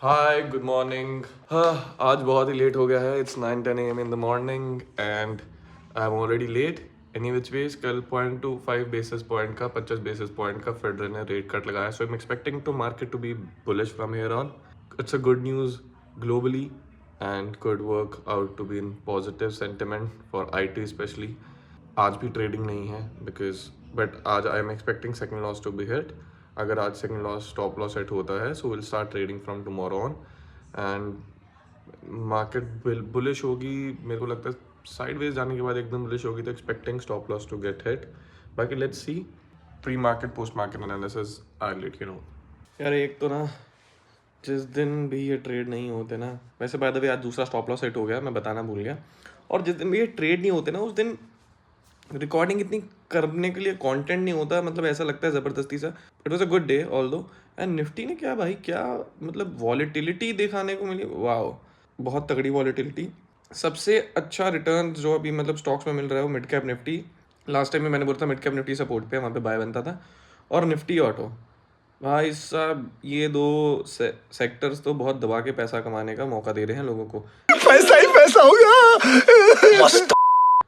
Hi good morning. हाँ, आज बहुत ही लेट हो गया है। It's 9-10 AM in the morning and I am already late. Any which ways कल 0.25 बेसिस पॉइंट का 25 बेसिस पॉइंट का फेडरल ने रेट कट लगाया, so I am expecting to market to be bullish from here on. It's a good news globally and could work out to be in positive sentiment for IT specially. आज भी trading नहीं है because but आज I am expecting second loss to be hit. अगर आज second loss stop loss set होता है so will start trading from tomorrow on and market bullish होगी। मेरे को लगता है साइडवेज जाने के बाद एकदम बुलिश होगी, तो expecting stop loss to get hit. बाकी let's see pre market post market analysis I let you know. यार एक तो ना जिस दिन भी ये ट्रेड नहीं होते ना, वैसे बाय द वे आज दूसरा स्टॉप लॉस सेट हो गया, मैं बताना भूल गया। और जिस दिन भी ये ट्रेड नहीं होते ना उस दिन रिकॉर्डिंग इतनी करने के लिए कंटेंट नहीं होता, मतलब ऐसा लगता है ज़बरदस्ती सा। It was a good day all दो। एंड निफ्टी ने क्या भाई, क्या मतलब वॉलेटिलिटी दिखाने को मिली, वाह, बहुत तगड़ी वॉलेटिलिटी। सबसे अच्छा रिटर्न जो अभी मतलब स्टॉक्स में मिल रहा है वो mid cap Nifty. Last time में मैंने बोला था मिड कैप निफ्टी सपोर्ट पे, वहाँ पे बाय बनता था। और निफ्टी ऑटो, भाई साहब ये दो सेक्टर्स तो बहुत दबा के पैसा कमाने का मौका दे रहे हैं लोगों को। पैसा ही पैसा होगा मस्त।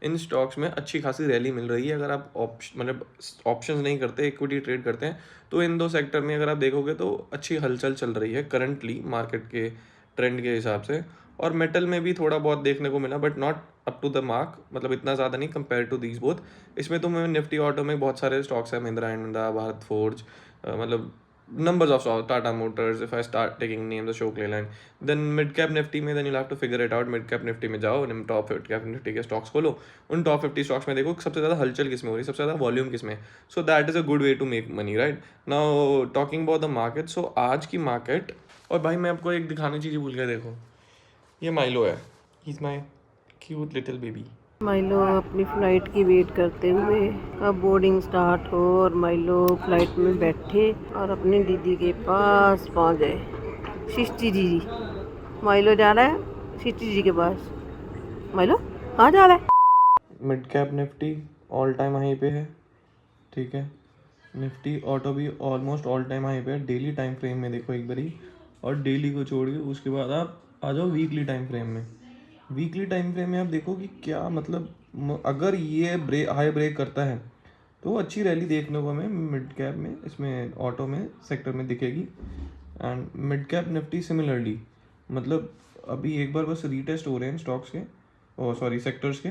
इन स्टॉक्स में अच्छी खासी रैली मिल रही है। अगर आप ऑप्शंस नहीं करते, इक्विटी ट्रेड करते हैं, तो इन दो सेक्टर में अगर आप देखोगे तो अच्छी हलचल चल रही है करंटली मार्केट के ट्रेंड के हिसाब से। और मेटल में भी थोड़ा बहुत देखने को मिला, but not up to the mark, मतलब इतना ज़्यादा नहीं कंपेयर टू दीज बोथ। इसमें तो मैं निफ्टी ऑटो में बहुत सारे स्टॉक्स हैं, महिंद्रा एंड महिंद्रा, भारत फोर्ज, मतलब numbers of stocks, Tata Motors, if I start taking names, Ashok Leyland, then mid cap nifty में then you'll have to figure it out। mid cap nifty में जाओ, top mid cap nifty के stocks खोलो, उन top 50 stocks में देखो सबसे ज़्यादा हलचल किस में हो रही है, सबसे ज़्यादा वॉल्यूम किस में। So that is a good way to make money, right now. Talking about the market, सो आज की मार्केट, और भाई मैं आपको एक दिखाने चीज़ भूल गया, देखो ये माइलो है, he is my cute little baby. Milo अपनी फ़्लाइट की वेट करते हुए कब बोर्डिंग स्टार्ट हो और माइलो फ़्लाइट में बैठे और अपनी दीदी के पास पहुंच गए। शिष्टी जी, माइलो जा रहा है शिष्टी जी के पास। माइलो कहाँ जा रहा है? Mid cap Nifty all time high पे है, ठीक है। निफ्टी ऑटो भी ऑलमोस्ट ऑल टाइम हाई पे है। डेली टाइम फ्रेम में देखो एक बारी, और डेली को छोड़ के उसके बाद आप आ जाओ वीकली टाइम फ्रेम में। वीकली टाइम फ्रेम में आप देखो कि क्या मतलब अगर ये हाई ब्रेक करता है तो अच्छी रैली देखने को हमें मिड कैप में, इसमें ऑटो में सेक्टर में दिखेगी। And mid cap Nifty similarly, मतलब अभी एक बार बस रीटेस्ट हो रहे हैं स्टॉक्स के, ओ सॉरी सेक्टर्स के।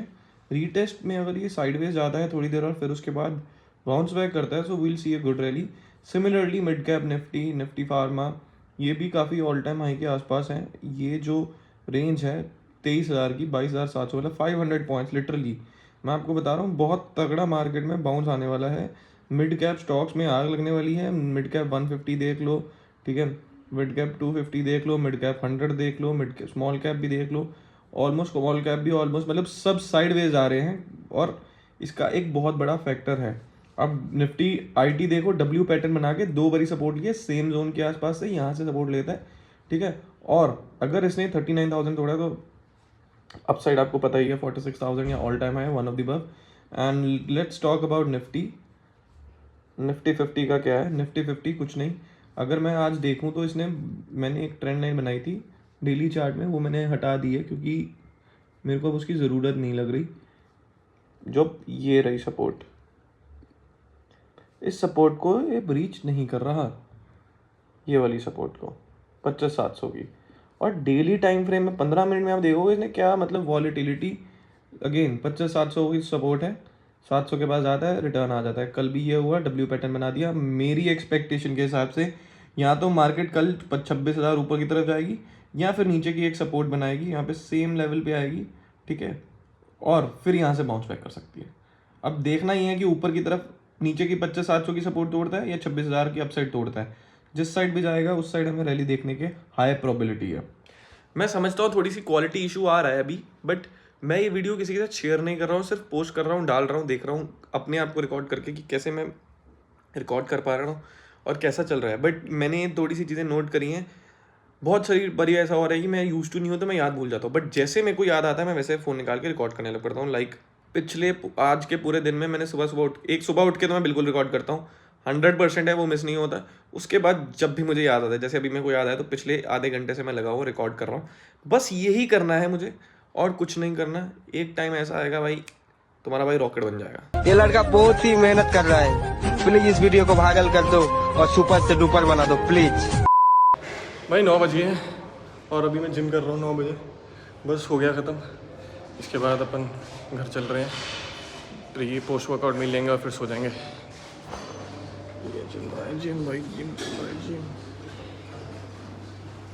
रीटेस्ट में अगर ये साइडवेज जाता है थोड़ी देर और फिर उसके बाद बाउंस बैक करता है, so we'll see a good rally. Similarly mid cap Nifty, Nifty pharma, ये भी काफ़ी ऑल टाइम हाई के आसपास हैं। ये जो रेंज है 23,000 की, 22,700, मतलब 500 पॉइंट्स लिटरली। मैं आपको बता रहा हूँ बहुत तगड़ा मार्केट में बाउंस आने वाला है। मिड कैप स्टॉक्स में आग लगने वाली है। मिड कैप 150 देख लो, ठीक है, मिड कैप 250 देख लो, मिड कैप 100 देख लो, मिड कैप स्मॉल कैप भी देख लो, ऑलमोस्ट स्मॉल कैप भी ऑलमोस्ट, मतलब सब साइडवेज आ रहे हैं। और इसका एक बहुत बड़ा फैक्टर है, अब निफ्टी आईटी देखो, डब्ल्यू पैटर्न बना के दो बारी सपोर्ट लिया सेम जोन के आसपास से, यहाँ से सपोर्ट लेता है, ठीक है। और अगर इसने 39,000 तोड़ा तो अपसाइड आपको पता ही है 46,000 या ऑल टाइम है, वन ऑफ द बव। And let's talk about Nifty. Nifty 50 का क्या है, निफ्टी 50 कुछ नहीं। अगर मैं आज देखूं तो इसने, मैंने एक ट्रेंड लाइन बनाई थी डेली चार्ट में, वो मैंने हटा दी है क्योंकि मेरे को अब उसकी ज़रूरत नहीं लग रही। जो ये रही सपोर्ट, इस सपोर्ट को ये ब्रीच नहीं कर रहा, ये वाली सपोर्ट को 25,700 की। और डेली टाइम फ्रेम में 15 मिनट में आप देखोगे इसने क्या मतलब वॉलेटिलिटी, अगेन 25,700 की सपोर्ट है, 700 के पास जाता है रिटर्न आ जाता है। कल भी ये हुआ, डब्ल्यू पैटर्न बना दिया। मेरी एक्सपेक्टेशन के हिसाब से या तो मार्केट कल 26,000 ऊपर की तरफ जाएगी, या फिर नीचे की एक सपोर्ट बनाएगी, यहाँ पे सेम लेवल पे आएगी, ठीक है, और फिर यहाँ से बाउंस बैक कर सकती है। अब देखना ही है कि ऊपर की तरफ नीचे की 25,700 की सपोर्ट तोड़ता है या 26,000 की अपसाइड तोड़ता है। जिस साइड भी जाएगा उस साइड हमें रैली देखने के हाई प्रोबेबिलिटी है। मैं समझता हूँ थोड़ी सी क्वालिटी इशू आ रहा है अभी, बट मैं ये वीडियो किसी के साथ शेयर नहीं कर रहा हूँ, सिर्फ पोस्ट कर रहा हूँ, डाल रहा हूँ, देख रहा हूँ अपने आप को रिकॉर्ड करके कि कैसे मैं रिकॉर्ड कर पा रहा हूँ और कैसा चल रहा है। बट मैंने थोड़ी सी चीज़ें नोट करी हैं। बहुत सारी बारी ऐसा हो रहा है कि मैं यूज टू नहीं होता, मैं याद भूल जाता हूँ, बट जैसे मेरे को याद आता है मैं वैसे फ़ोन निकाल के रिकॉर्ड करने लग पड़ता हूँ। लाइक पिछले आज के पूरे दिन में मैंने सुबह सुबह उठ के तो मैं बिल्कुल रिकॉर्ड करता हूँ, 100% है, वो मिस नहीं होता। उसके बाद जब भी मुझे याद आता है, जैसे अभी मेरे को याद आया तो पिछले आधे घंटे से मैं लगा हुआ रिकॉर्ड कर रहा हूँ, बस यही करना है मुझे और कुछ नहीं करना। एक टाइम ऐसा आएगा भाई, तुम्हारा भाई रॉकेट बन जाएगा। ये लड़का बहुत ही मेहनत कर रहा है, प्लीज इस वीडियो को वायरल कर दो और सुपर से डुपर बना दो प्लीज। भाई 9 बज गए हैं और अभी मैं जिम कर रहा हूँ 9 बजे, बस हो गया ख़त्म। इसके बाद अपन घर चल रहे हैं, प्री पोस्ट वर्कआउट मिल लेंगे और फिर सो जाएंगे। ये चल रहा है जिम भाई, जिम चल रहा है जिम।